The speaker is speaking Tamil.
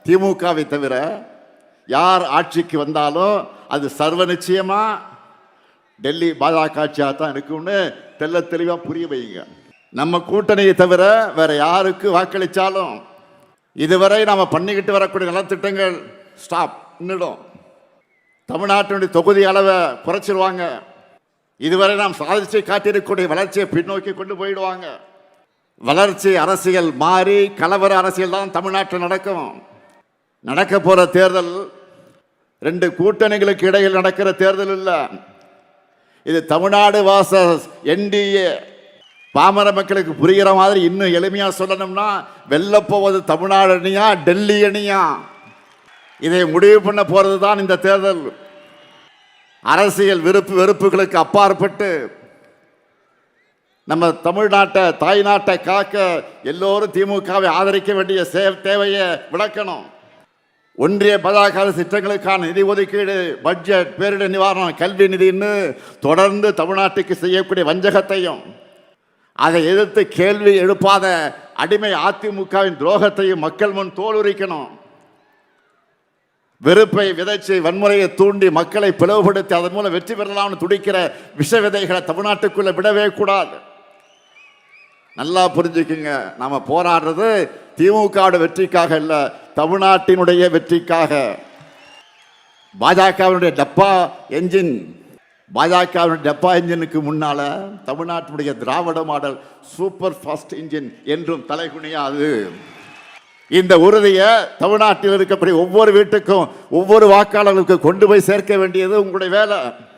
திமுகவை தவிர யார் ஆட்சிக்கு வந்தாலும் அது சர்வ நிச்சயமா டெல்லி பாஜக ஆட்சியாக தான் இருக்கும்னு தெல்ல தெளிவா புரிய வைங்க. நம்ம கூட்டணியை தவிர வேற யாருக்கு வாக்களிச்சாலும் இதுவரை நாம பண்ணிக்கிட்டு வரக்கூடிய நலத்திட்டங்கள் ஸ்டாப் நின்றுடும். தமிழ்நாட்டினுடைய தொகுதி அளவை குறைச்சிருவாங்க. இதுவரை நாம் சாதிச்சு காட்டியிருக்கக்கூடிய வளர்ச்சியை பின்னோக்கி கொண்டு போயிடுவாங்க. வளர்ச்சி அரசியல் மாறி கலவர அரசியல் தான் தமிழ்நாட்டில் நடக்கும். நடக்க போற தேர்தல் ரெண்டு கூட்டணிகளுக்கு இடையில் நடக்கிற தேர்தல் இல்லை. இது தமிழ்நாடு வாசஸ் என்டிஏ. பாமர மக்களுக்கு புரிகிற மாதிரி இன்னும் எளிமையா சொல்லணும்னா வெல்ல போவது தமிழ்நாடு அணியா டெல்லி அணியா, இதை முடிவு பண்ண போறது தான் இந்த தேர்தல். அரசியல் விருப்பு வெறுப்புகளுக்கு அப்பாற்பட்டு நம்ம தமிழ்நாட்டை தாய் நாட்டை காக்க எல்லோரும் திமுகவை ஆதரிக்க வேண்டிய தேவையை விளக்கணும். ஒன்றிய பாஜக அரசு திட்டங்களுக்கான நிதி ஒதுக்கீடு, பட்ஜெட், பேரிடர் நிவாரணம், கல்வி நிதின்னு தொடர்ந்து தமிழ்நாட்டுக்கு செய்யக்கூடிய வஞ்சகத்தையும் அதை எதிர்த்து கேள்வி எழுப்பாத அடிமை அதிமுகவின் துரோகத்தையும் மக்கள் முன் தோலுரிக்கணும். வெறுப்பை விதைச்சு வன்முறையை தூண்டி மக்களை பிளவுபடுத்தி அதன் மூலம் வெற்றி பெறலாம்னு துடிக்கிற விஷ விதைகளை தமிழ்நாட்டுக்குள்ள விடவே கூடாது. நல்லா புரிஞ்சுக்குங்க, நாம போராடுறது திமுக வெற்றிக்காக இல்ல, தமிழ்நாட்டினுடைய வெற்றிக்காக. பாஜகவினுடைய டப்பா என்ஜின், பாஜகவினுடைய டப்பா என்ஜினுக்கு முன்னால தமிழ்நாட்டினுடைய திராவிட மாடல் சூப்பர் ஃபாஸ்ட் இன்ஜின் என்றும் தலைகுனியாது. இந்த உறுதியை தமிழ்நாட்டில் இருக்கக்கூடிய ஒவ்வொரு வீட்டுக்கும் ஒவ்வொரு வாக்காளர்களுக்கும் கொண்டு போய் சேர்க்க வேண்டியது உங்களுடைய வேலை.